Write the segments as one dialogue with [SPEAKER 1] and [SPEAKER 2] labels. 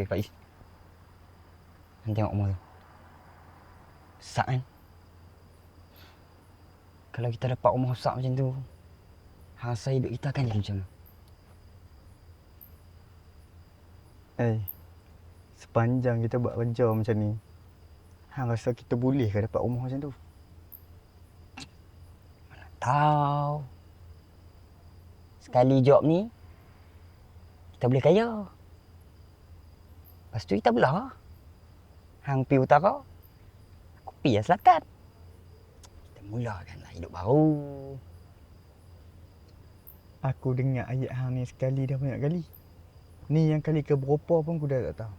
[SPEAKER 1] Weh Faiz, Han tengok rumah tu. Besar kan? Kalau kita dapat rumah besar macam tu, rasa hidup kita akan jadi macam mana?
[SPEAKER 2] Sepanjang kita buat kerja macam ni, hang rasa kita boleh ke dapat rumah macam tu?
[SPEAKER 1] Tahu. Sekali job ni, kita boleh kaya. Lepas tu kita belah. Hang pi utara, aku pi selatan. Kita mulakanlah hidup baru.
[SPEAKER 2] Aku dengar ayat hang ni sekali dah banyak kali. Ni yang kali ke berapa pun aku dah tak tahu.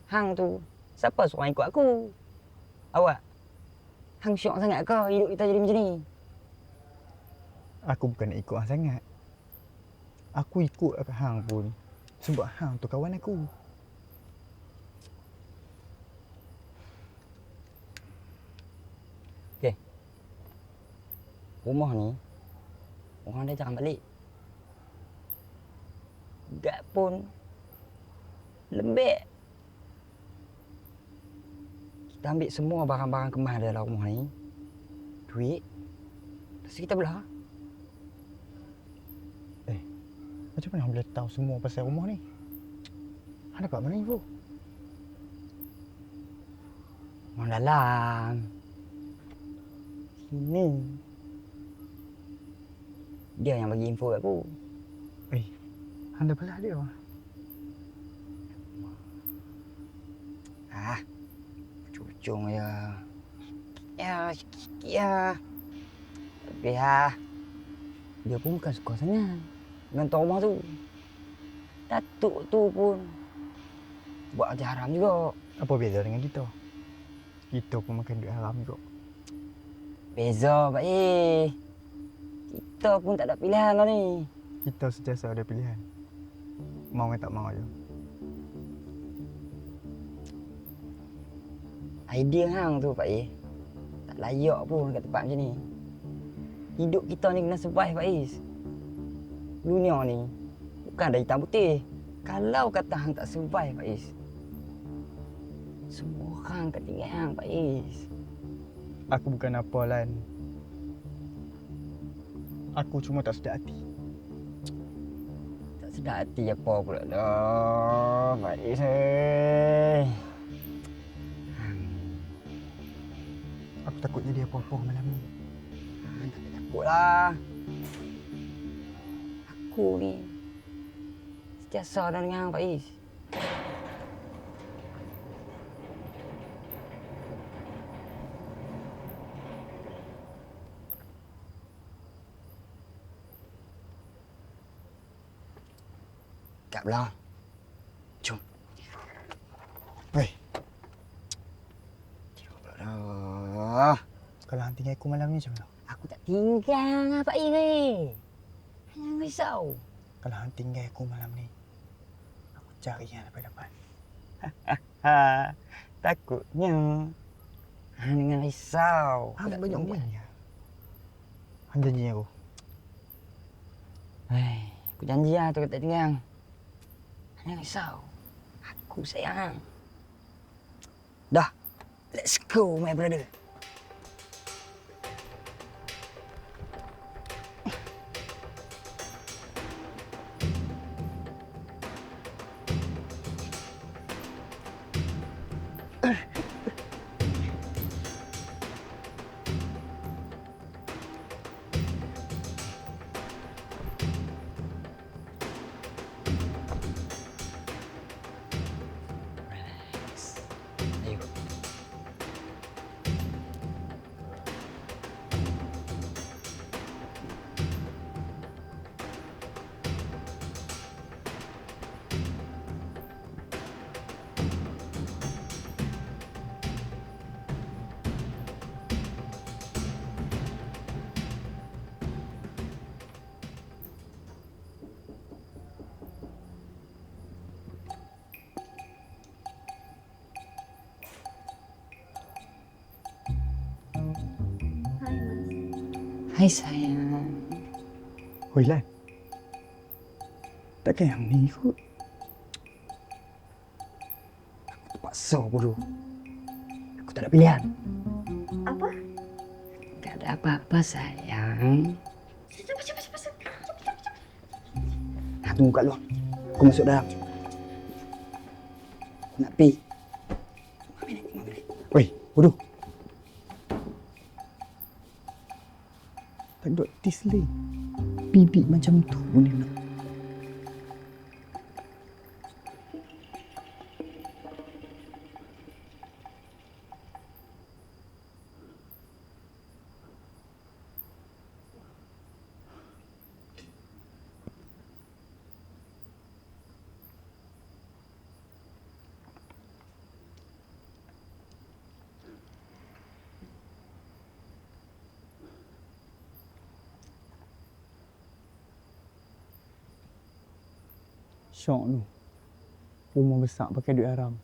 [SPEAKER 1] Hang tu, siapa suruh ikut aku? Awak? Hang syok sangat ke hidup kita jadi macam ni?
[SPEAKER 2] Aku bukan nak ikut hang sangat. Aku ikut hang pun sebab hang tu kawan aku.
[SPEAKER 1] Rumah ni, orang dah jangan balik. Gak pun lembek. Kita ambil semua barang-barang kemas dalam rumah ni. Duit. Lepas tu kita belah.
[SPEAKER 2] Macam mana hang boleh tahu semua pasal rumah ni? Hang dapat mana info?
[SPEAKER 1] Orang dalam. Sini. Dia yang bagi info kat aku.
[SPEAKER 2] Hang dah belah dia.
[SPEAKER 1] Ujung ya. Sikit ya. Tapi dia pun bukan suka sangat dengan tuan rumah tu. Datuk tu pun buat kerja haram juga.
[SPEAKER 2] Apa beza dengan kita? Kita pun makan duit haram juga.
[SPEAKER 1] Beza Pak E. Kita pun tak ada pilihan lah ni.
[SPEAKER 2] Kita sentiasa ada pilihan. Mau ke tak mau je.
[SPEAKER 1] Idea hang tu Pak E, tak layak pun kat tempat macam ni. Hidup kita ni kena survive Pak Is. Dunia ni bukan ada hitam putih. Kalau kata hang tak survive Pak Is, semua orang akan tinggal hang Pak Is.
[SPEAKER 2] Aku bukan apa Lan. Aku cuma tak sedar hati.
[SPEAKER 1] Tak sedar hati apa pula dah Pak Is.
[SPEAKER 2] Aku takut jadi apa-apa malam ni.
[SPEAKER 1] Tak takutlah. Aku ni sentiasa dah dengan hang Pak Is. Kak belah. Jom.
[SPEAKER 2] Weh,
[SPEAKER 1] Tengok pula dah.
[SPEAKER 2] kalau hang tinggal aku malam ni macam mana?
[SPEAKER 1] Aku tak tinggal Pak Is ni. Jangan risau.
[SPEAKER 2] Kalau hang tinggal aku malam ni, aku cari hang sampai dapat.
[SPEAKER 1] Takutnya hang jangan risau.
[SPEAKER 2] Hang
[SPEAKER 1] Tak
[SPEAKER 2] banyak
[SPEAKER 1] tinggal.
[SPEAKER 2] umurnya. Hang janji aku.
[SPEAKER 1] Aku janji lah tu tak tinggal. Jangan risau. Aku sayang. Dah. Let's go my brother. Ayo. Hai sayang.
[SPEAKER 2] Hoi Lan. Takkan yang ni kot.
[SPEAKER 1] terpaksa bodoh. Aku tak ada pilihan.
[SPEAKER 3] Apa?
[SPEAKER 1] Tak ada apa-apa sayang.
[SPEAKER 3] Cepat.
[SPEAKER 1] Tunggu kat luar. Aku masuk dalam. Nak pi.
[SPEAKER 2] Weh, bodoh. Tak duk tisling. Bibik macam tu ni nak. Syok tu. Rumah besar pakai duit haram.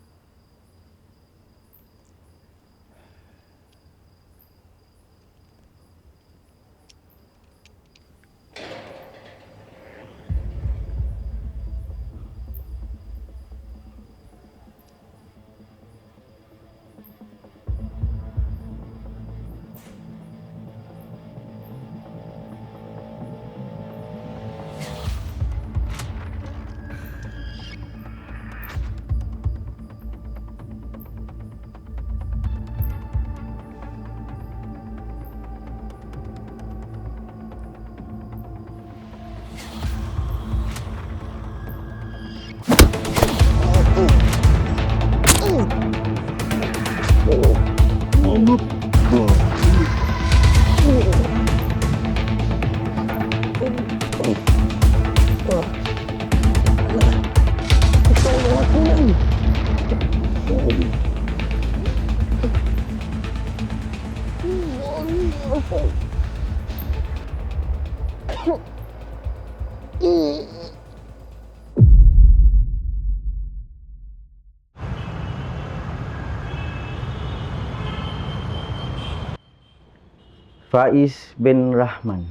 [SPEAKER 4] Faiz bin Rahman.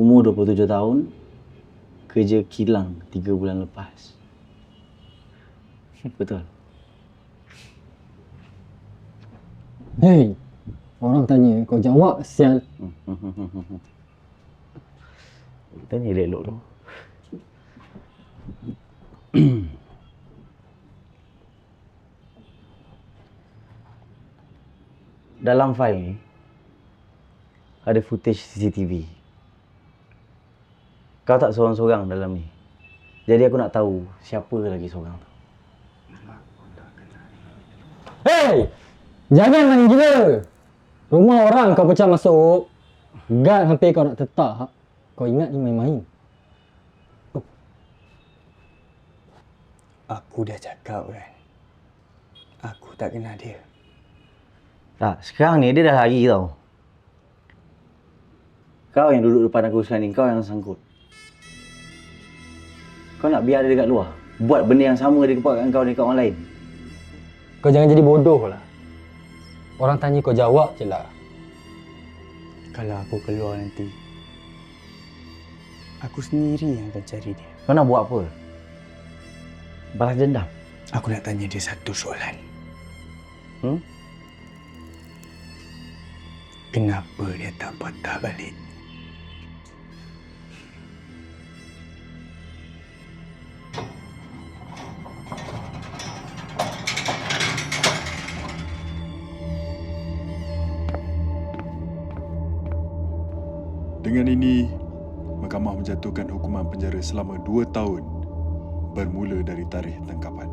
[SPEAKER 4] Umur 27 tahun. Kerja kilang 3 bulan lepas. Betul?
[SPEAKER 5] Hei, orang tanya kau jawab sial.
[SPEAKER 4] Kita ni elok tu. Dalam fail ni ada footage CCTV. Kau tak seorang-seorang dalam ni. Jadi aku nak tahu siapa lagi seorang tu.
[SPEAKER 5] Hei, jangan main gila. Rumah orang kau pecah masuk. Guard hampir kau nak tetak. Kau ingat ni main-main.
[SPEAKER 2] Aku dah cakap kan. Aku tak kenal dia.
[SPEAKER 4] Tak, sekarang ni dia dah lari tau. Kau yang duduk depan aku sekarang ni, kau yang sangkut. Kau nak biar dia dekat luar, buat benda yang sama dia buat kat kau dekat orang lain.
[SPEAKER 5] Kau jangan jadi bodoh lah. Orang tanya kau jawab je lah.
[SPEAKER 2] Kalau aku keluar nanti, aku sendiri yang akan cari dia.
[SPEAKER 4] Kau nak buat apa? Balas dendam?
[SPEAKER 2] Aku nak tanya dia satu soalan. Kenapa dia tak patah balik?
[SPEAKER 6] Dengan ini, Mahkamah menjatuhkan hukuman penjara selama 2 tahun bermula dari tarikh tangkapan.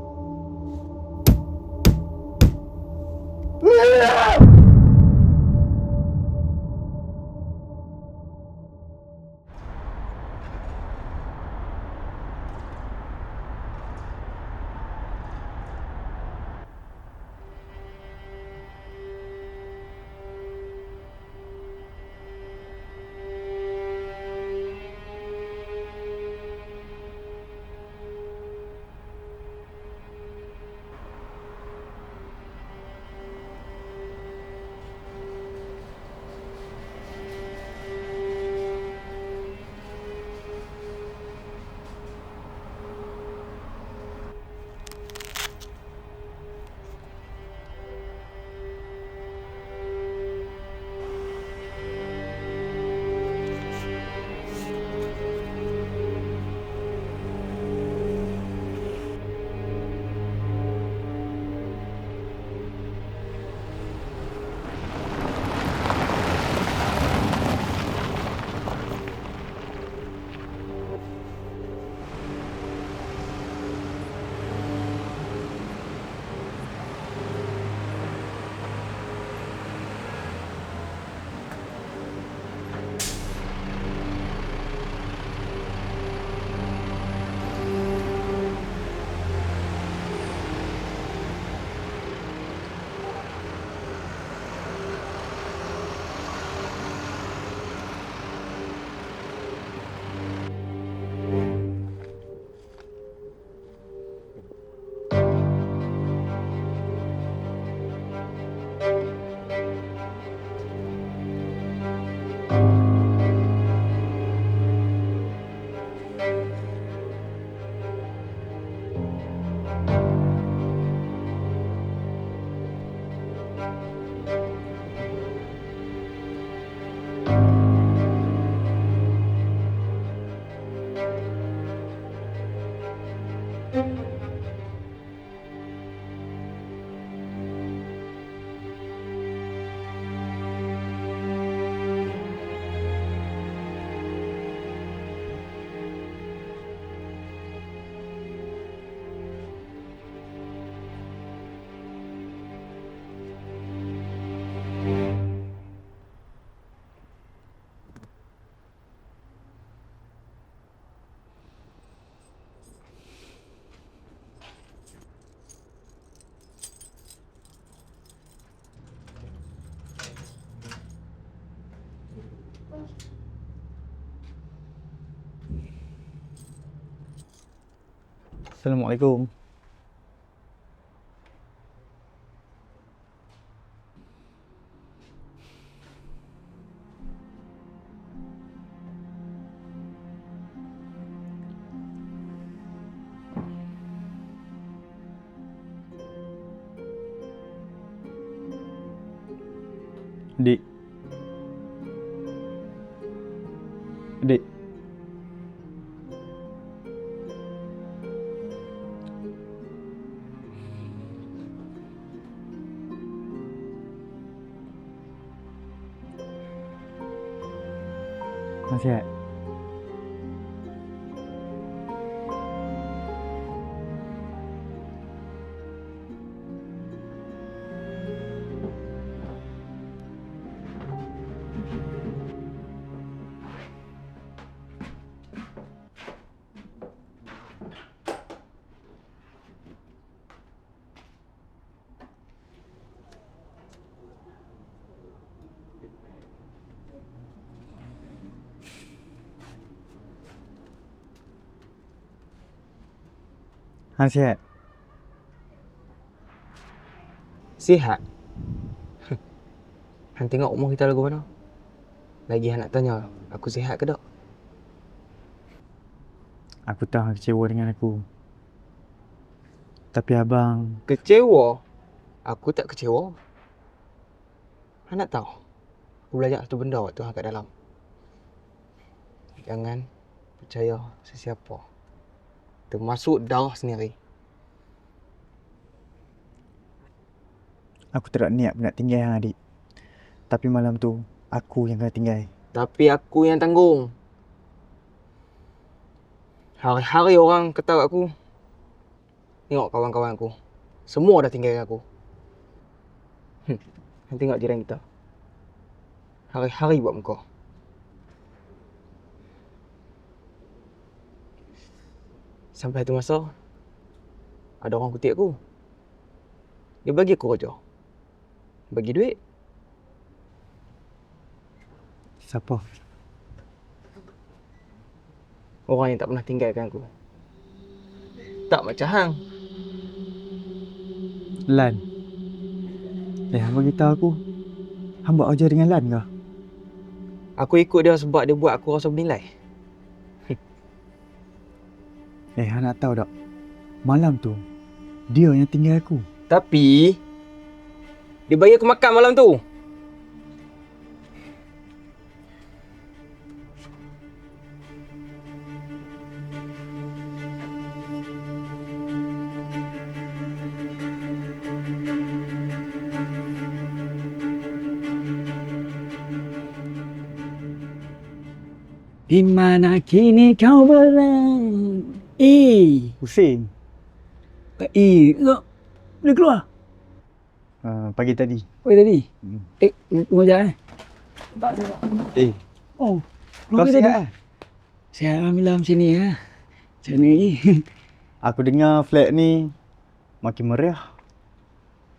[SPEAKER 2] Assalamualaikum. Dik. Dik. Nasihat. Han sihat.
[SPEAKER 1] Sihat? Han tengok umur kita lagu mana? Lagi Han nak tanya, aku sihat ke tak?
[SPEAKER 2] Aku tahu Han kecewa dengan aku. Tapi abang,
[SPEAKER 1] Kecewa? Aku tak kecewa. Han nak tahu? Aku belajar satu benda waktu Han kat dalam. Jangan percaya sesiapa. Termasuk darah sendiri.
[SPEAKER 2] aku tak ada niat nak tinggal Han adik. Tapi malam tu, aku yang kena tinggal.
[SPEAKER 1] Tapi aku yang tanggung. Hari-hari orang ketawa aku. Tengok kawan-kawan aku. Semua dah tinggal dengan aku. Han tengok jiran kita. Hari-hari buat muka. Sampai tu masa, ada orang kutip aku. Dia bagi aku kerja. Bagi duit.
[SPEAKER 2] Siapa?
[SPEAKER 1] Orang yang tak pernah tinggalkan aku. Tak macam hang.
[SPEAKER 2] Lan. Han beritahu aku. Han buat kerja dengan Lan ke?
[SPEAKER 1] Aku ikut dia sebab dia buat aku rasa bernilai.
[SPEAKER 2] Han nak tahu tak? Malam tu, dia yang tinggal aku.
[SPEAKER 1] Tapi, dia bagi aku makan malam tu.
[SPEAKER 5] Di mana kini kau berada?
[SPEAKER 2] Hussein.
[SPEAKER 5] Boleh keluar?
[SPEAKER 2] Pagi tadi.
[SPEAKER 5] Pagi tadi? Tunggu sekejap Oh,
[SPEAKER 2] Kau
[SPEAKER 5] keluar
[SPEAKER 2] sihat
[SPEAKER 5] tadi?
[SPEAKER 2] lah?
[SPEAKER 5] Sihat Alhamdulillah macam ni lah. Macam ni lagi.
[SPEAKER 2] Aku dengar flat ni makin meriah.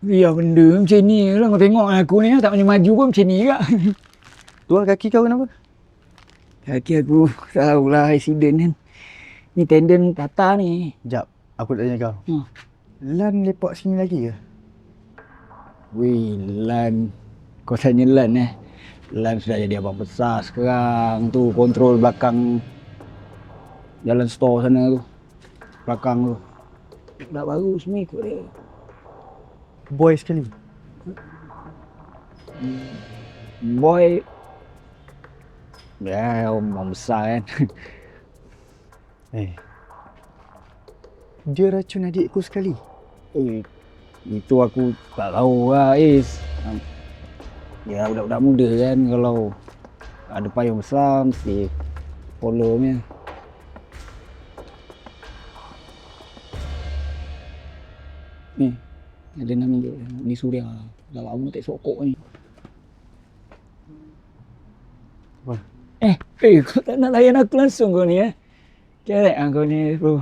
[SPEAKER 5] Biar benda macam ni lah. Kau tengok aku ni tak macam maju pun macam ni juga.
[SPEAKER 2] Tu lah kaki kau kenapa?
[SPEAKER 5] Kaki aku tahulah accident kan. Ni tendon patah ni.
[SPEAKER 2] Sekejap, aku nak tanya kau.
[SPEAKER 5] Hmm.
[SPEAKER 2] Lan lepak sini lagi ke?
[SPEAKER 5] Weh, Lan. Kau tanya Lan Lan sudah jadi abang besar sekarang tu. Kontrol belakang jalan store sana tu. Belakang tu. Dah baru semua ikut dia.
[SPEAKER 2] Boy sekali.
[SPEAKER 5] Boy Ya, orang besar kan.
[SPEAKER 2] Dia racun adikku sekali.
[SPEAKER 5] Itu aku tak tahu lah, Is. Ya, budak-budak muda kan, kalau ada payung besar mesti follow punya. Ni, ada nama dia, ni Suria. Dah lama tak sokok ni.
[SPEAKER 2] Apa?
[SPEAKER 5] Kau tak nak layan aku langsung kau ni Kerek lah kau ni, bro.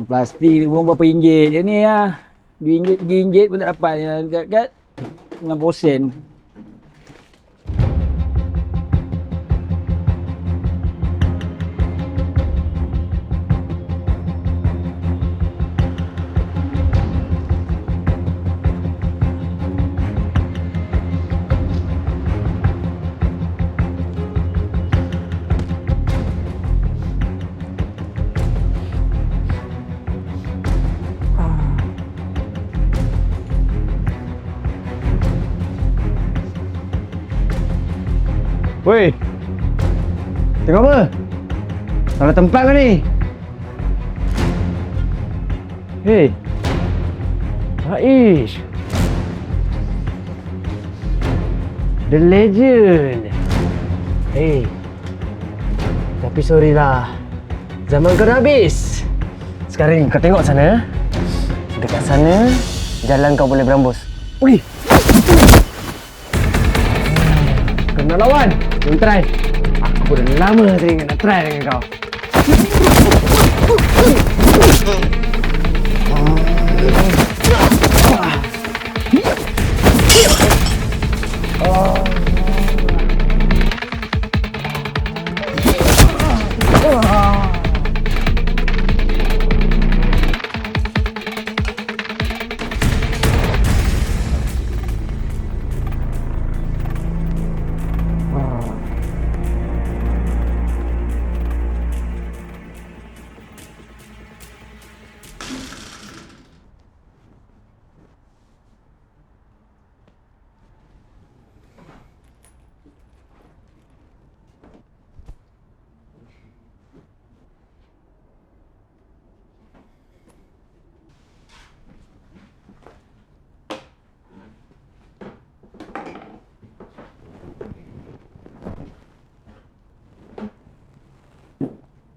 [SPEAKER 5] Plastik ni pun berapa ringgit je ni RM2, RM3 pun tak dapat ni dekat 90 sen.
[SPEAKER 2] Woi. Tengok apa? Salah tempat kau ni. Hei. Aish. The legend. Hey. Tapi sorry lah. Zaman kau dah habis. Sekarang ni kau tengok sana. Dekat sana jalan kau boleh berambus. Pergi. Kau nak lawan? Jom try. Aku dah lama teringat nak try dengan kau.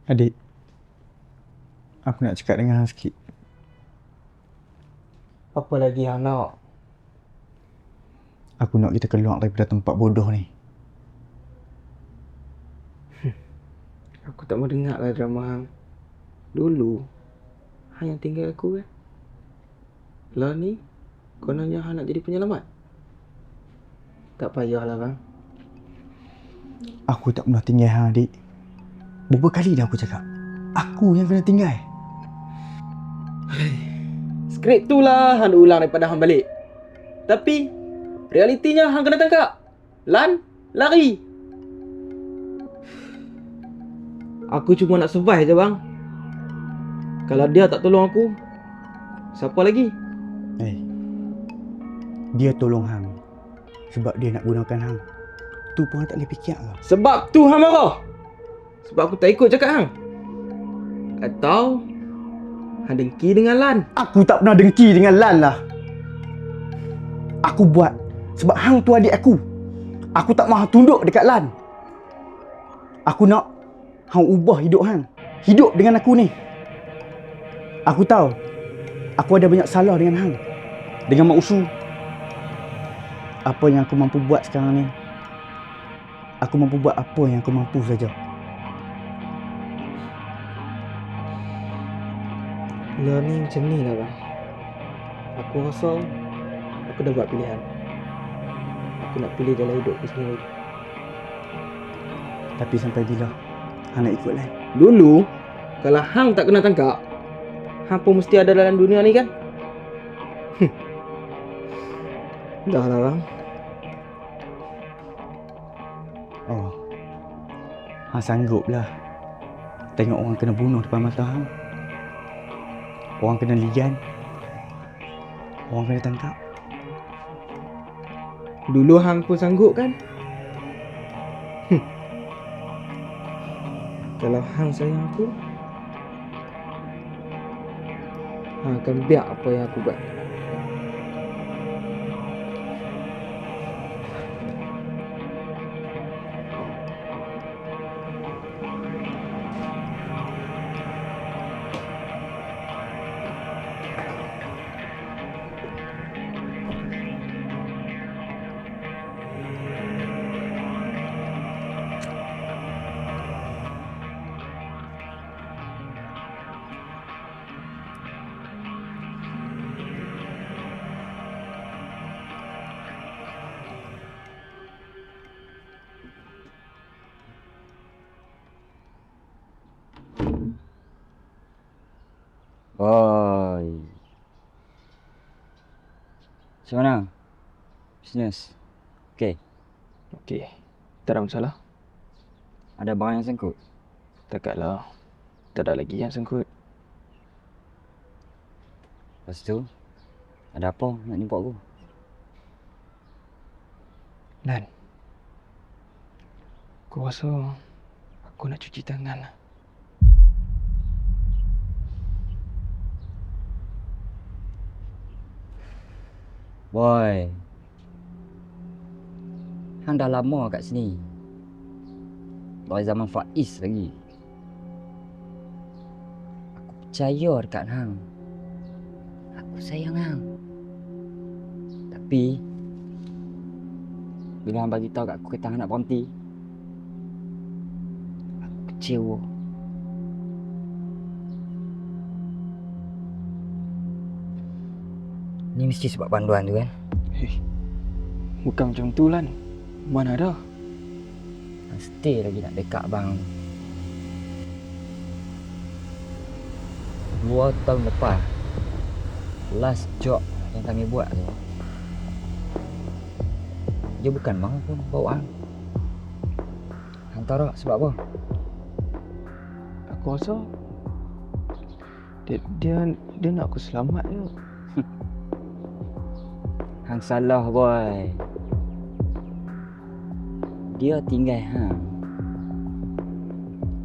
[SPEAKER 2] Adik, aku nak cakap dengan Hang sikit.
[SPEAKER 1] Apa lagi hang nak?
[SPEAKER 2] Aku nak kita keluar daripada tempat bodoh ni.
[SPEAKER 1] Aku tak mau dengar lah drama hang. Dulu, hang yang tinggal aku kan? Lah ni, kononnya hang nak jadi penyelamat. Tak payahlah bang.
[SPEAKER 2] Aku tak pernah tinggal Hang, adik. Berapa kali dah aku cakap, aku yang kena tinggal.
[SPEAKER 1] Skrip tu lah hang ulang daripada hang balik. Tapi, realitinya hang kena tangkap. Lan, lari. Aku cuma nak survive je bang. Kalau dia tak tolong aku, siapa lagi?
[SPEAKER 2] Dia tolong Hang sebab dia nak gunakan Hang. Tu pun Hang tak boleh fikir lah.
[SPEAKER 1] Sebab tu hang marah. Sebab aku tak ikut cakap hang. Atau hang dengki dengan Lan.
[SPEAKER 2] Aku tak pernah dengki dengan Lan lah. Aku buat sebab Hang tu adik aku. Aku tak mahu tunduk dekat Lan. Aku nak Hang ubah hidup Hang. Hidup dengan aku ni. Aku tahu aku ada banyak salah dengan Hang, dengan Mak Usu. Apa yang aku mampu buat sekarang ni, aku mampu buat apa yang aku mampu saja.
[SPEAKER 1] Lah ni macam ni lah bang. Aku rasa aku dah buat pilihan. Aku nak pilih jalan hidup aku sendiri.
[SPEAKER 2] Tapi sampai bila Hang nak ikut Lan?
[SPEAKER 1] Dulu, kalau hang tak kena tangkap, hang pun mesti ada dalam dunia ni kan? Dah lah bang.
[SPEAKER 2] Oh, Hang sanggup lah tengok orang kena bunuh depan mata Hang. Orang kena ligan. Orang kena tangkap.
[SPEAKER 1] Dulu hang pun sanggup kan?
[SPEAKER 7] Kalau hang sayang aku, hang akan biar apa yang aku buat.
[SPEAKER 1] Oi. Macam mana? Bisnes? Okey.
[SPEAKER 7] Okey, tak ada masalah.
[SPEAKER 1] Ada barang yang sangkut?
[SPEAKER 7] Takatlah. Tak ada lagi yang sangkut.
[SPEAKER 1] Lepas tu, ada apa nak jumpa aku?
[SPEAKER 7] Lan, aku rasa aku nak cuci tangan lah.
[SPEAKER 1] Boy. Hang dah lama kat sini. Dari zaman Faiz lagi. Aku percaya dekat hang. Aku sayang hang. Tapi bila hang bagi tahu kat aku kata hang nak berhenti, aku kecewa. Ni mesti sebab panduan tu kan?
[SPEAKER 7] Bukan macam tu Lan. Mana ada?
[SPEAKER 1] Mesti lagi nak dekat abang. 2 tahun lepas, last job yang kami buat tu, dia bukan bang pun bawa hang. Hang tahu tak sebab apa?
[SPEAKER 7] Aku rasa dia nak aku selamat je.
[SPEAKER 1] Hang salah boy. Dia tinggal hang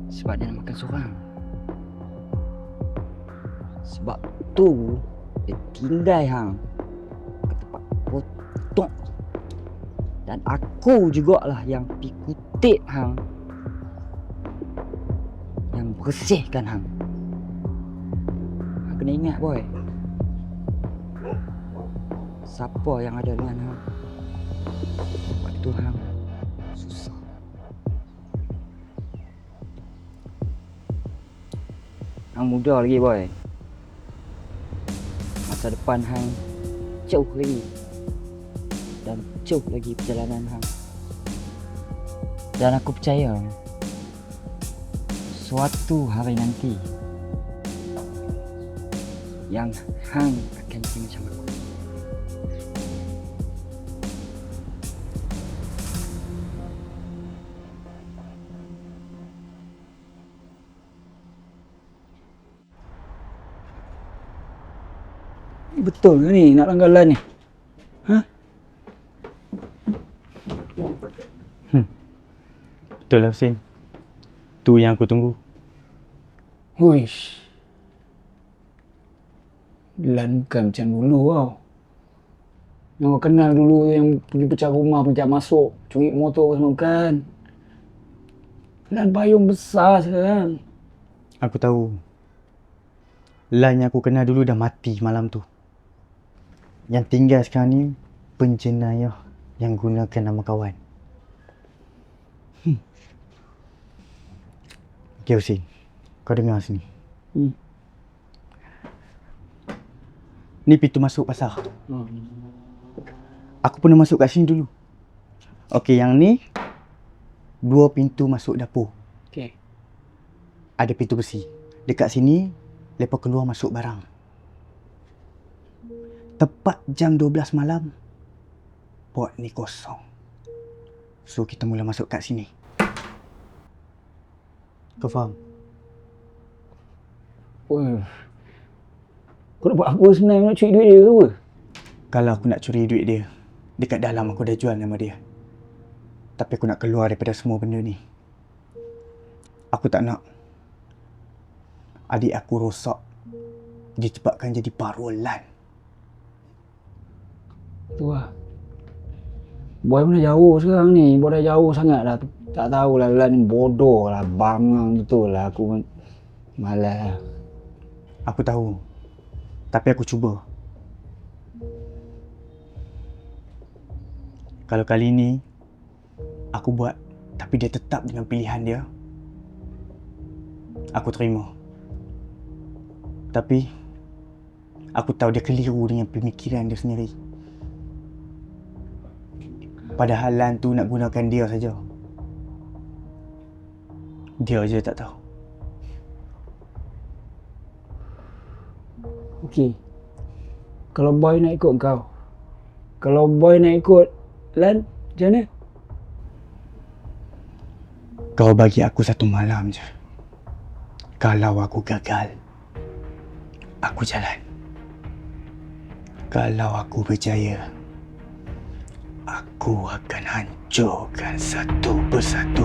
[SPEAKER 1] sebab dia nak makan seorang. Sebab tu dia tinggal hang ke tempat kotor. Dan aku jugalah yang pikutit hang, yang bersihkan hang. Hang kena ingat boy, siapa yang ada dengan hang waktu hang susah. Hang muda lagi boy. Masa depan hang jauh lagi. Dan jauh lagi perjalanan hang. Dan aku percaya suatu hari nanti yang hang akan jadi macam aku.
[SPEAKER 5] Betul ke ni nak langgar ni? Ha?
[SPEAKER 2] Betul lah Hussein. Tu yang aku tunggu.
[SPEAKER 5] Huish. Lan bukan macam dulu tau. Yang kau kenal dulu yang pergi pecah rumah, pencak masuk, curi motor semua bukan. Lan payung besar sekarang.
[SPEAKER 2] Aku tahu. Lan yang aku kenal dulu dah mati malam tu. Yang tinggal sekarang ni penjenayah yang gunakan nama kawan. Okay Hussein, kau dengar sini. Ni pintu masuk pasar. Aku pernah masuk kat sini dulu. Okey, yang ni 2 pintu masuk dapur.
[SPEAKER 5] Okey.
[SPEAKER 2] Ada pintu besi. Dekat sini, lepas keluar masuk barang. Tepat jam 12 malam, port ni kosong. So, kita mula masuk kat sini. Kau faham?
[SPEAKER 5] Wah. Kau nak buat apa sebenarnya? Nak curi duit dia ke apa?
[SPEAKER 2] Kalau aku nak curi duit dia, dekat dalam aku dah jual nama dia. Tapi aku nak keluar daripada semua benda ni. Aku tak nak adik aku rosak disebabkan jadi parul Lan.
[SPEAKER 5] Tu lah. Boy pun dah jauh sekarang ni. Boy dah jauh sangat dah. Tak tahulah Lan ni bodoh lah. Bangang betul lah. Aku pun malas lah.
[SPEAKER 2] Aku tahu. Tapi aku cuba. Kalau kali ni aku buat tapi dia tetap dengan pilihan dia, aku terima. Tapi aku tahu dia keliru dengan pemikiran dia sendiri. Padahal Lan tu nak gunakan dia saja. Dia je tak tahu.
[SPEAKER 5] Okey. Kalau Boy nak ikut kau. Kalau Boy nak ikut Lan, macam mana?
[SPEAKER 2] Kau bagi aku satu malam je. Kalau aku gagal, aku jalan. Kalau aku berjaya, aku akan hancurkan satu persatu.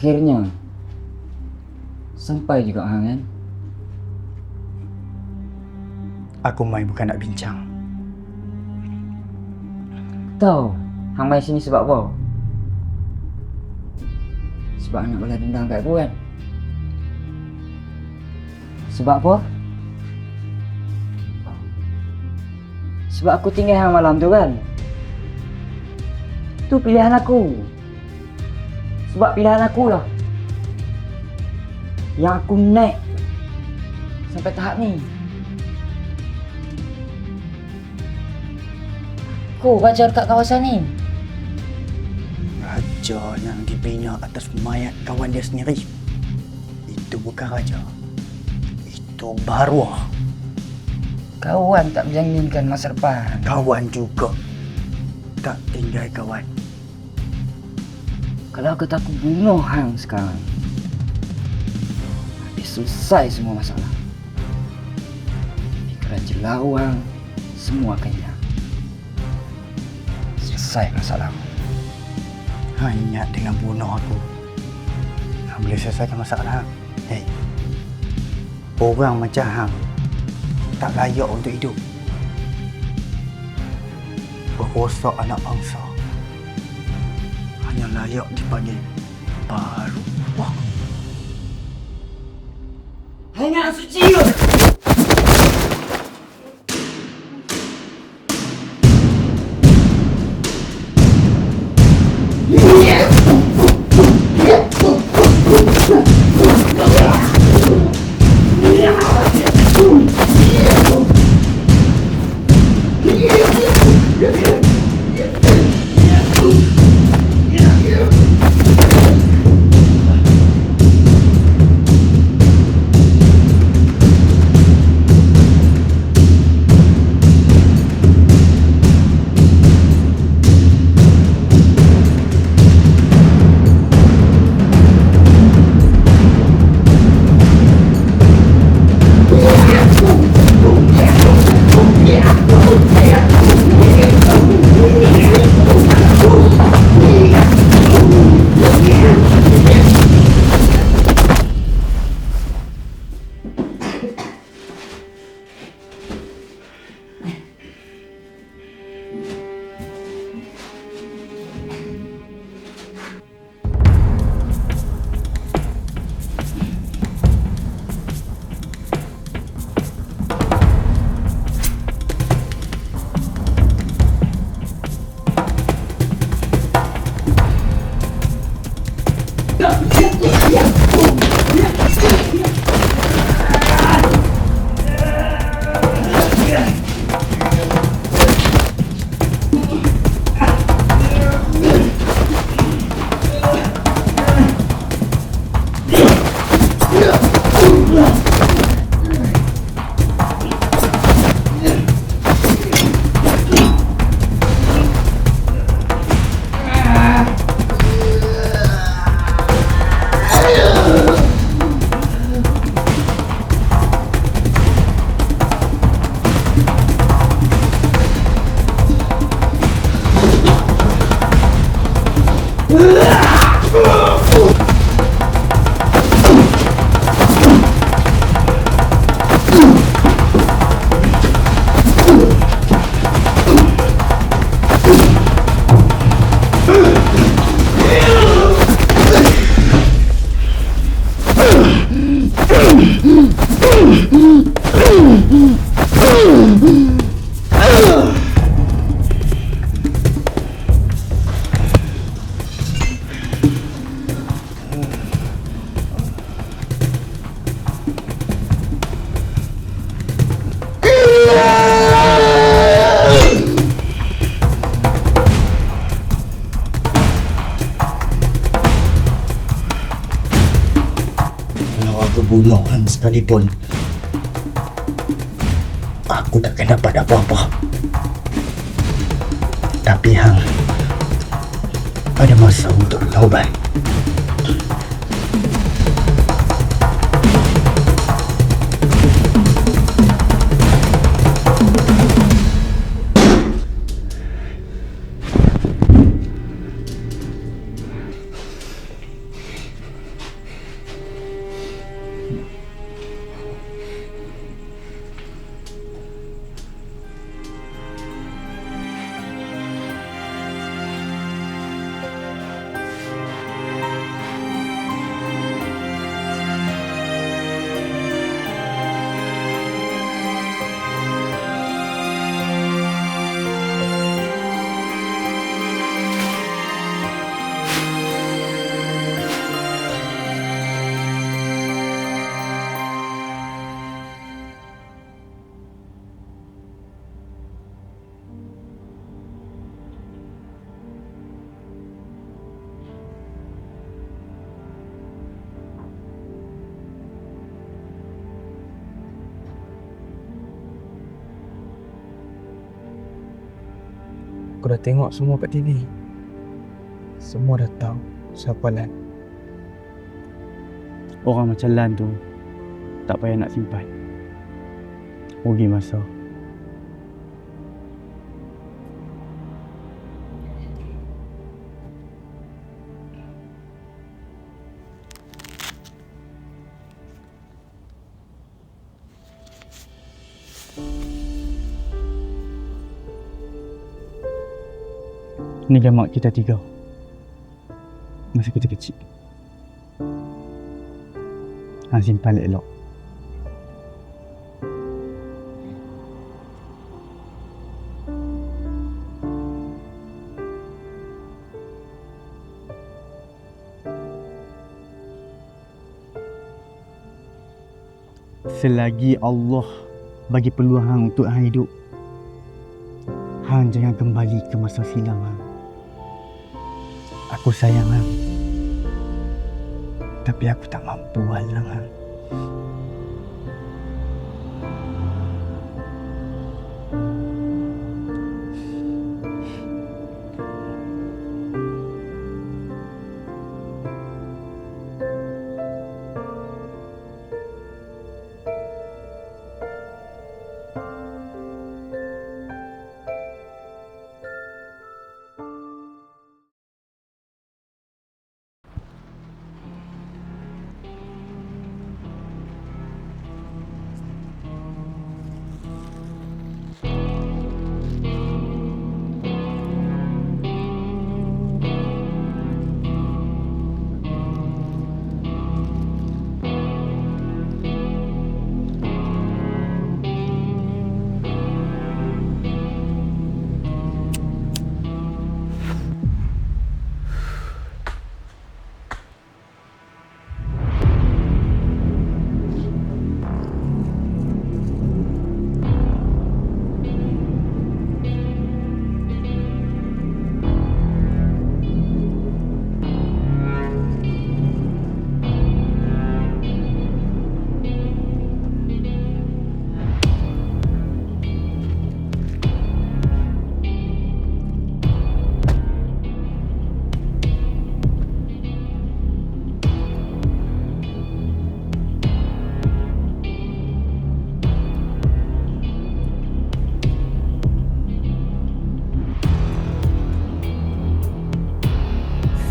[SPEAKER 1] Akhirnya sampai juga hang kan?
[SPEAKER 2] Aku main bukan nak bincang.
[SPEAKER 1] Tahu hang main sini sebab apa? Sebab nak balas dendam kat aku kan? Sebab apa? Sebab aku tinggal hang malam tu kan? Tu pilihan aku. Sebab pilihan aku lah yang aku naik sampai tahap ni. Aku raja dekat kawasan ni.
[SPEAKER 2] Raja yang dibina atas mayat kawan dia sendiri. Itu bukan raja. Itu baruah.
[SPEAKER 1] Kawan tak menjaminkan masa depan.
[SPEAKER 2] Kawan juga tak tinggal kawan.
[SPEAKER 1] Kalau kata aku bunuh hang sekarang, habis selesai semua masalah. Pikiran jelawang, semua akan hilang. Selesai masalah.
[SPEAKER 2] Hanya dengan bunuh aku hang boleh selesaikan masalah. Hei, orang macam hang tak layak untuk hidup. Perosak anak bangsa hanya layak dipanggil baru. Wah.
[SPEAKER 1] Hanya suci.
[SPEAKER 2] Kalau aku bunuh Han sekalipun, aku takkan dapat apa-apa. Tapi Hang ada masa untuk bertaubat.
[SPEAKER 7] Aku dah tengok semua kat TV. Semua dah tahu siapa Lan.
[SPEAKER 2] Orang macam Lan tu tak payah nak simpan. Rugi masa. Ni gambar kita tiga masa kita kecil. Hang simpan elok. Selagi Allah bagi peluang hang untuk hang hidup, hang jangan kembali ke masa silam hang. Aku sayang hang, tapi aku tak mampu halang hang.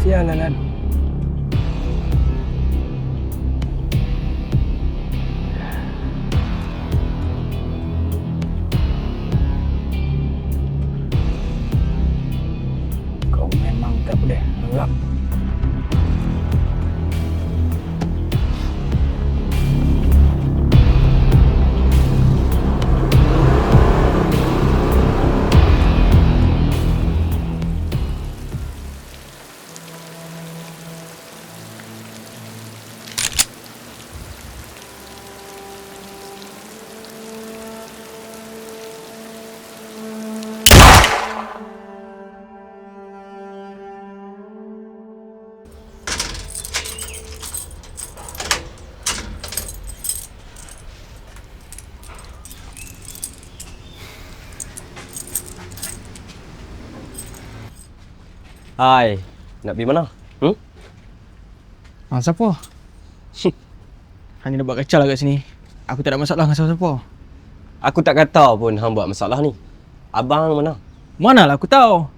[SPEAKER 7] Sial lah Lan. Kau memang tak boleh harap.
[SPEAKER 8] Hai, nak pergi mana?
[SPEAKER 7] Siapa? Hanya nak buat kacau lah kat sini. Aku tak ada masalah dengan siapa-siapa.
[SPEAKER 8] Aku tak kata pun hang buat masalah ni. Abang mana?
[SPEAKER 7] Manalah aku tahu.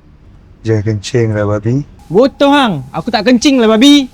[SPEAKER 9] Jangan kencing lah babi.
[SPEAKER 7] Botol hang. Aku tak kencing lah babi.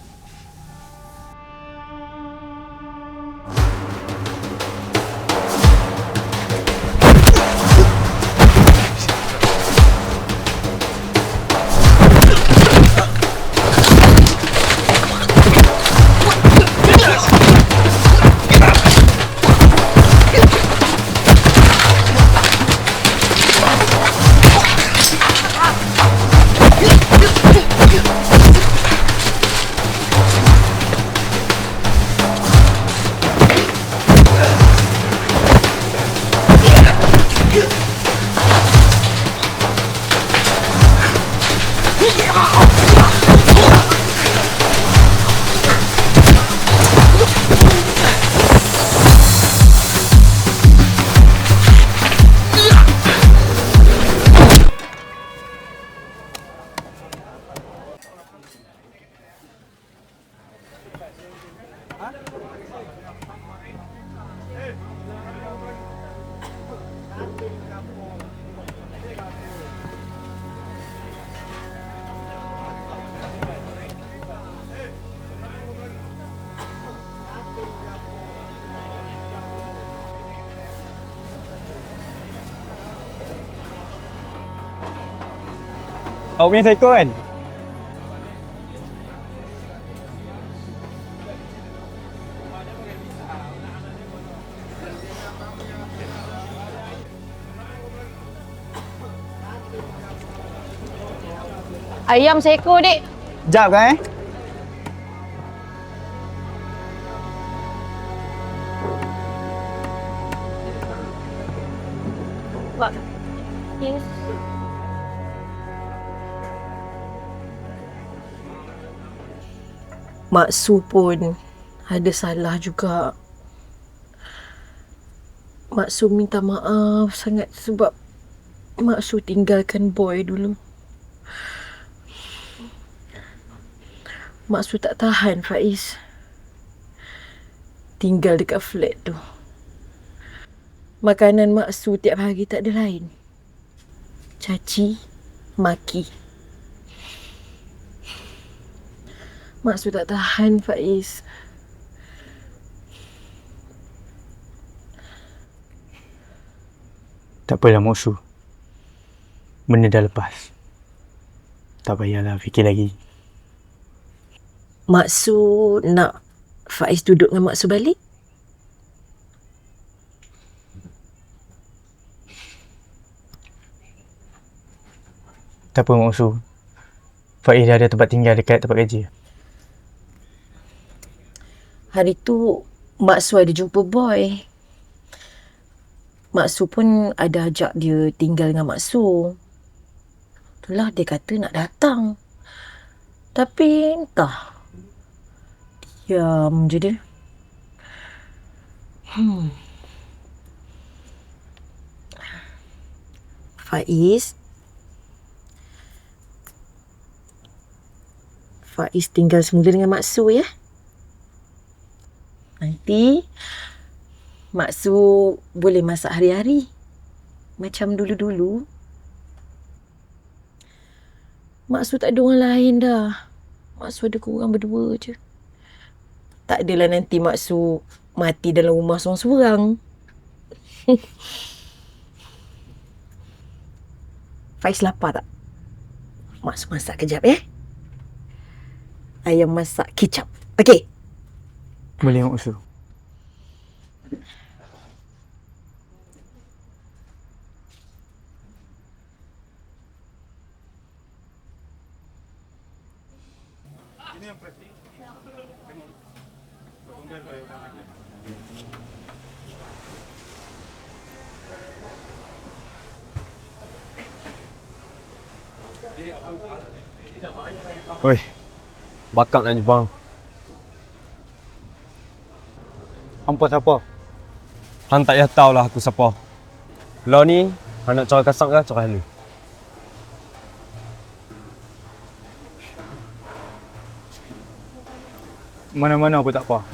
[SPEAKER 2] Kau punya seekor kan?
[SPEAKER 10] Ayam seekor, Dek.
[SPEAKER 2] Sekejap kan
[SPEAKER 10] Mak. Yes. Mak Su pun ada salah juga. Mak Su minta maaf sangat sebab Mak Su tinggalkan boy dulu. Mak Su tak tahan Faiz tinggal dekat flat tu. Makanan Mak Su tiap hari tak ada lain. Caci, maki. Mak Su tak tahan Faiz.
[SPEAKER 2] Tak apalah musuh. Benda dah lepas. Tak payahlah fikir lagi.
[SPEAKER 10] Mak Su nak Faiz duduk dengan Mak Su balik?
[SPEAKER 2] Tak apa musuh. Faiz dah ada tempat tinggal dekat tempat kerja.
[SPEAKER 10] Hari tu Mak Su ada jumpa boy. Mak Su pun ada ajak dia tinggal dengan Mak Su. Itulah dia kata nak datang. Tapi entah. Diam je dia. Faiz. Faiz tinggal semula dengan Mak Su ya. Nanti Mak Su boleh masak hari-hari. Macam dulu-dulu. Mak Su tak ada orang lain dah. Mak Su ada korang berdua je. Tak adalah nanti Mak Su mati dalam rumah seorang-seorang. Faiz lapar tak? Mak Su masak kejap ya. Ayam masak kicap. Okey?
[SPEAKER 2] Boleh Mak Su.
[SPEAKER 8] Oi, bakak nak jumpa.
[SPEAKER 2] Hampa siapa?
[SPEAKER 8] Han tak payah tahu lah aku siapa. Lo ni, han nak corak kasang ke corak halus?
[SPEAKER 2] Mana-mana aku tak apa.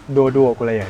[SPEAKER 2] Dua-dua aku layan.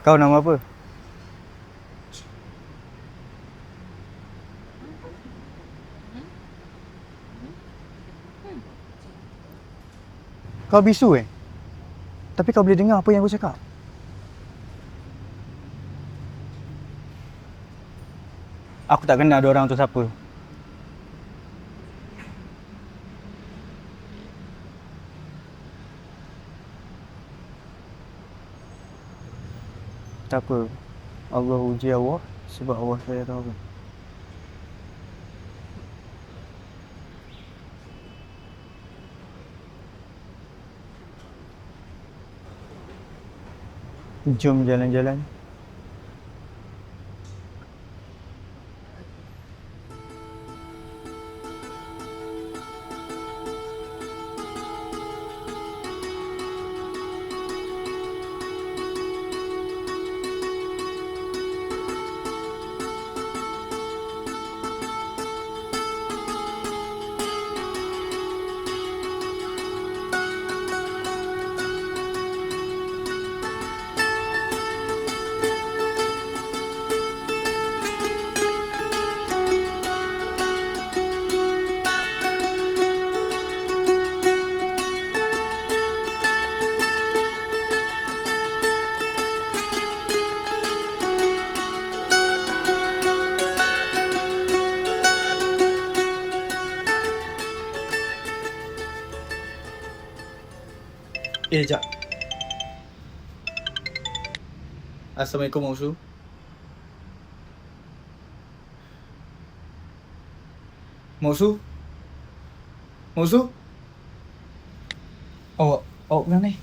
[SPEAKER 2] Kau nama apa? Kau bisu Tapi kau boleh dengar apa yang aku cakap. Aku tak kenal ada orang tu siapa. Tak apa. Allah uji awak sebab awak saya tahu. Jom jalan-jalan. Sekejap. Assalamualaikum, Mausu. Mausu? Mausu? Awak mana ni?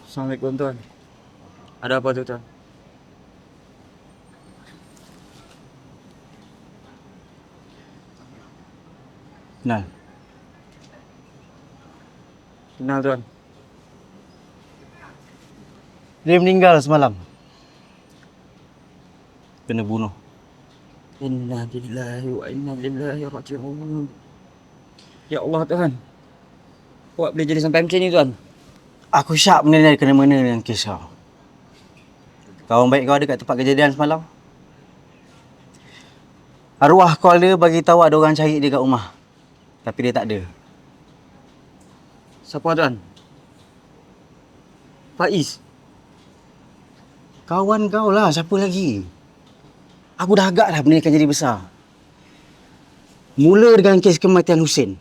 [SPEAKER 1] Assalamualaikum tuan. Ada apa tu tuan?
[SPEAKER 4] Kenal.
[SPEAKER 1] Kenal tuan.
[SPEAKER 4] Dia meninggal semalam. Kena bunuh.
[SPEAKER 1] Inna lillahi wa inna ilaihi raji'un. Ya Allah tuan. Awak boleh jadi sampai macam ni tuan?
[SPEAKER 4] Aku syak menilai kena-mena dengan kes kau. Kawan baik kau ada kat tempat kejadian semalam? Arwah call dia bagi tahu ada orang cari dia kat rumah. Tapi dia tak ada.
[SPEAKER 1] Siapa tuan? Faiz.
[SPEAKER 4] Kawan kau lah, siapa lagi? Aku dah agak dah benda ni akan jadi besar. Mula dengan kes kematian Husin.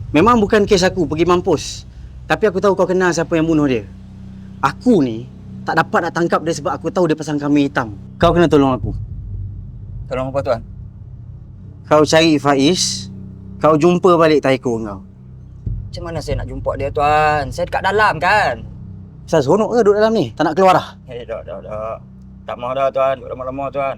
[SPEAKER 4] Memang bukan kes aku pergi mampus. Tapi aku tahu kau kenal siapa yang bunuh dia. Aku ni tak dapat nak tangkap dia sebab aku tahu dia pasang kambing hitam. Kau kena tolong aku.
[SPEAKER 1] Tolong apa tuan?
[SPEAKER 4] Kau cari Faiz, kau jumpa balik Taiko kau.
[SPEAKER 1] Macam mana saya nak jumpa dia tuan? Saya dekat dalam kan?
[SPEAKER 4] Pasal seronok ke duduk dalam ni? Tak nak keluar dah?
[SPEAKER 1] Dah. Tak mahu dah tuan, duduk lama-lama tuan.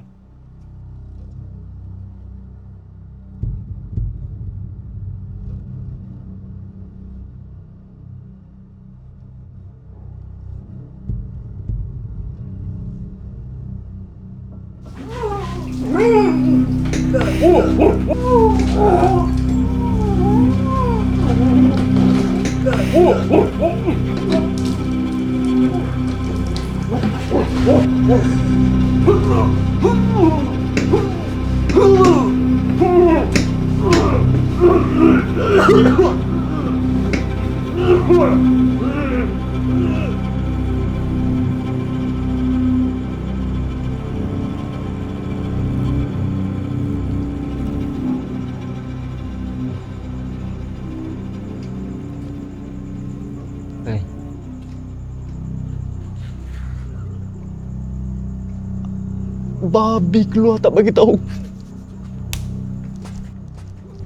[SPEAKER 5] Babi keluar tak bagi tahu.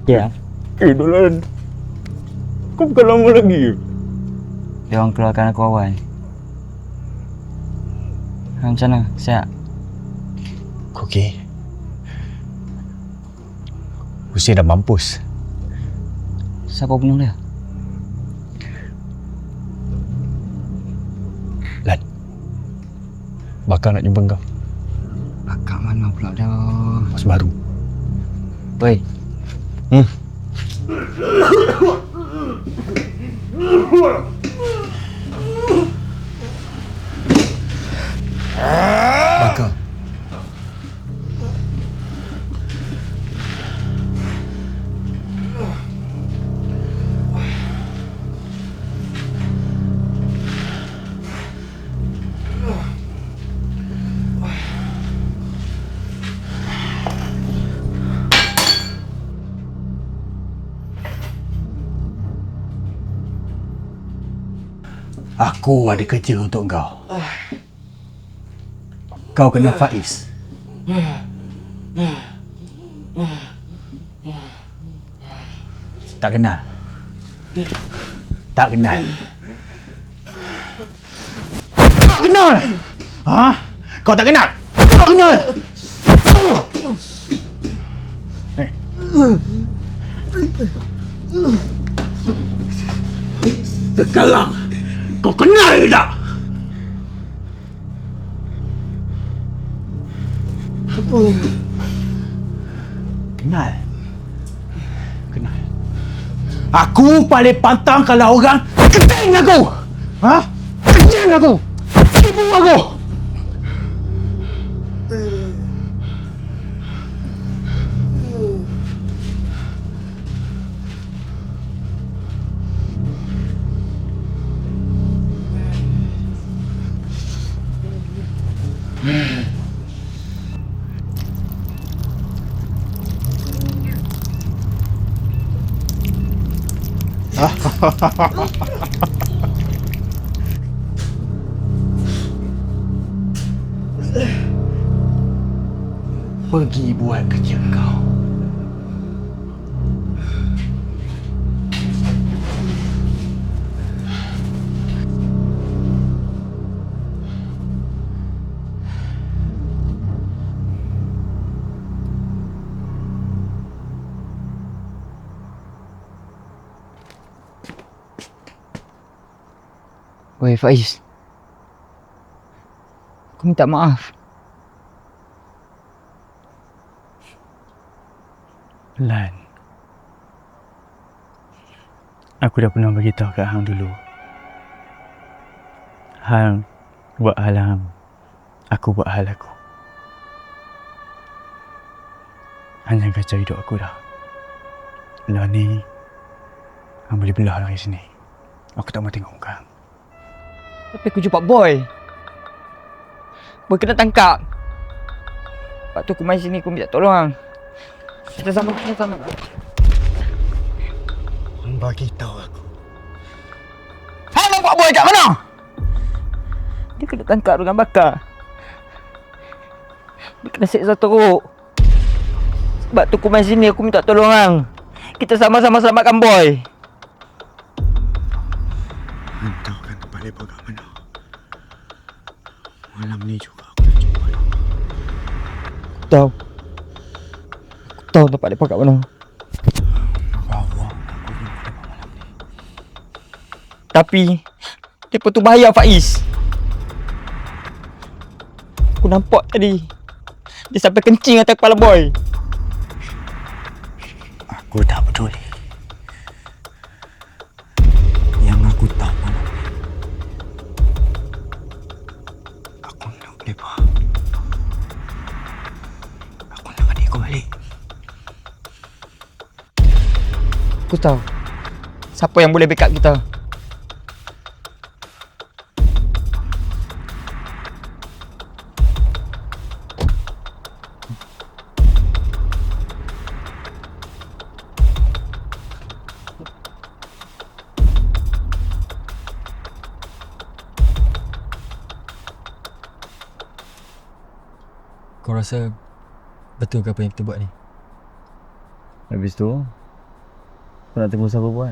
[SPEAKER 1] Ya.
[SPEAKER 5] Dolan. Kau bukan lama lagi.
[SPEAKER 1] Dia orang keluarkan aku awal. Macam mana? Siap?
[SPEAKER 5] Kau okey? Husin dah mampus.
[SPEAKER 1] Siapa bunuh dia?
[SPEAKER 5] Lan. Bakal nak jumpa kau.
[SPEAKER 1] Bakal mana pula dah?
[SPEAKER 5] Bos baru.
[SPEAKER 1] Woi.
[SPEAKER 5] Bakal. Aku ada kerja untuk kau. Kau kenal Faiz? Tak kenal? Tak kenal? Tak kenal? Ha? Kau tak kenal? Tak kenal? Sekarang kau kenal ke tak? Kenal? Kenal. Aku paling pantang kalau orang keting aku. Ha? Keting aku. Tipu aku. Pergi buat kerja kau.
[SPEAKER 1] Weh Faiz, aku minta maaf.
[SPEAKER 2] Lan, aku dah pernah beritahu kat hang dulu. Hang buat hal hang, aku buat hal aku. Hang jangan kacau hidup aku dah. Lah ni, hang boleh belah dari sini. Aku tak mau tengok muka hang.
[SPEAKER 1] Tapi aku jumpa boy. Boy kena tangkap. Lepas tu aku main sini, aku minta tolong hang. Kita sama.
[SPEAKER 2] Hang bagi tahu aku.
[SPEAKER 1] Hang nampak boy kat mana? Dia kena tangkap dengan bakar. Dia kena seksa teruk. Sebab tu aku main sini, aku minta tolong hang. Kita sama-sama selamatkan boy.
[SPEAKER 2] Hang tahu kan tempat lepak kat mana? Malam ni juga aku nak jumpa dia.
[SPEAKER 1] Tahu. Aku tahu tempat lepak kat mana.
[SPEAKER 2] Bawa aku jumpa dia malam ni.
[SPEAKER 1] Tapi depa tu bahaya Faiz. Aku nampak tadi. Dia sampai kencing atas kepala boy.
[SPEAKER 2] Aku tak peduli. Yang aku tahu malam ni, aku nak lepak. Aku nak adik kau balik.
[SPEAKER 1] Aku tahu siapa yang boleh backup kita.
[SPEAKER 7] Kau rasa betul ke apa yang kita buat ni?
[SPEAKER 4] Habis tu, kau nak tunggu siapa buat?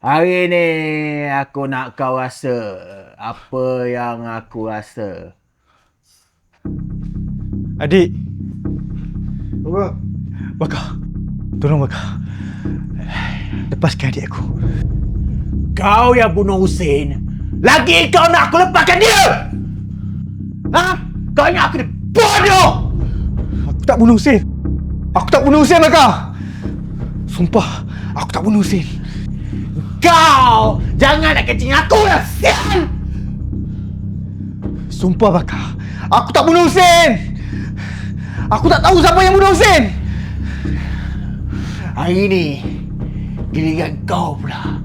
[SPEAKER 5] Hari ni aku nak kau rasa apa yang aku rasa.
[SPEAKER 2] Adik. Apa? Bakar. Tolong Bakar. Lepaskan adik aku.
[SPEAKER 5] Kau yang bunuh Husin. Lagi kau nak aku lepaskan dia? Ha? Kau ingat aku ni bodoh?
[SPEAKER 2] Aku tak bunuh Husin. Aku tak bunuh Husin, Bakar. Sumpah, aku tak bunuh Husin.
[SPEAKER 5] Kau jangan nak kencing aku lah, sial!
[SPEAKER 2] Sumpah, Bakar. Aku tak bunuh Husin. Aku tak tahu siapa yang bunuh Husin.
[SPEAKER 5] Hari ni, giliran kau pula.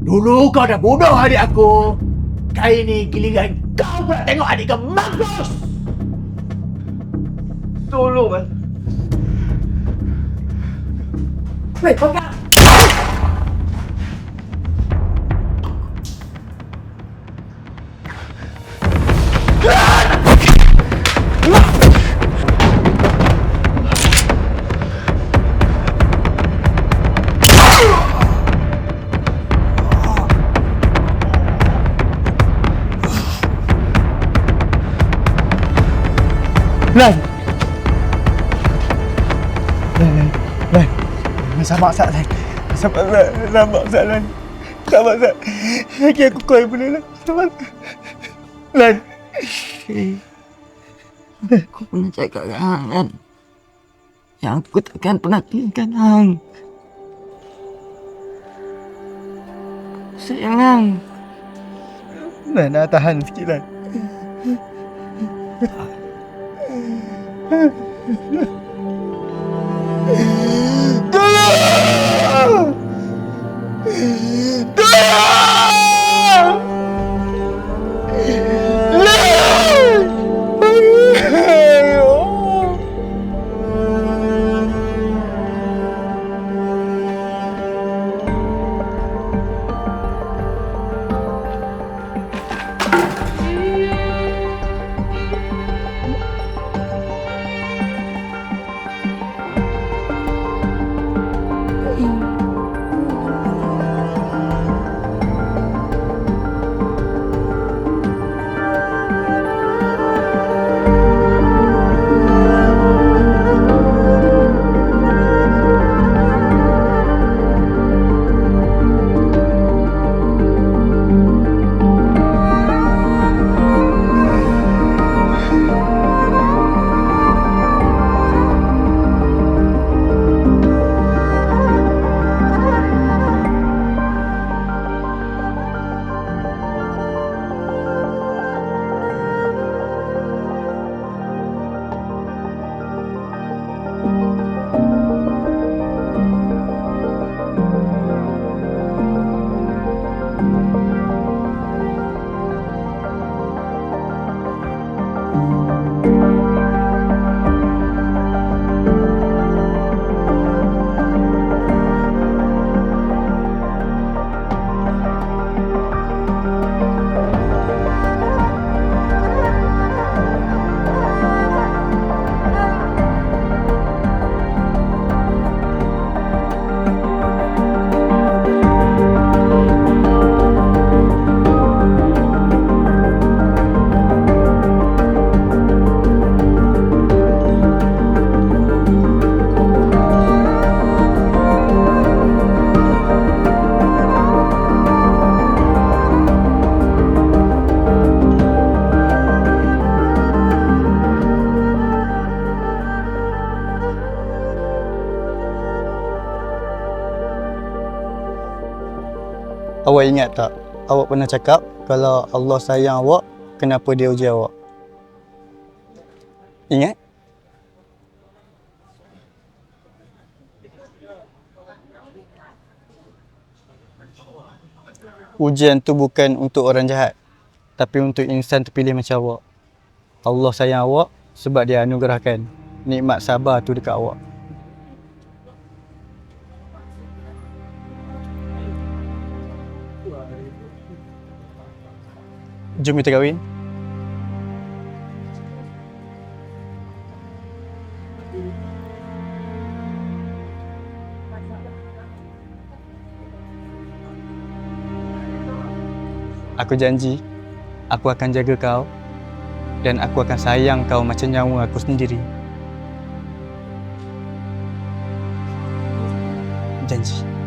[SPEAKER 5] Dulu kau dah bunuh adik aku. Kali ni giliran kau pula tengok adik kau mampus.
[SPEAKER 2] Tolong, Bang.
[SPEAKER 5] Weh, Bakar!
[SPEAKER 2] Lan! Lan! Sabar Sat, Lan. Sabar Sat. Sabar Sat, Lan. Sabar Sat. Lagi aku kau yang bunuh, Lan. Sabar. Lan.
[SPEAKER 1] Aku pernah cakap kat Hang kan, yang aku takkan pernah tinggalkan Hang. Sayang Hang.
[SPEAKER 2] Lan, nak tahan sikit, Lan. Tolong! Tolong! Lan! Awak ingat tak? Awak pernah cakap kalau Allah sayang awak, kenapa dia uji awak? Ingat? Ujian tu bukan untuk orang jahat, tapi untuk insan terpilih macam awak. Allah sayang awak sebab dia anugerahkan nikmat sabar tu dekat awak. Jom kita kahwin.
[SPEAKER 7] Aku janji, aku akan jaga kau dan aku akan sayang kau macam nyawa aku sendiri. Janji.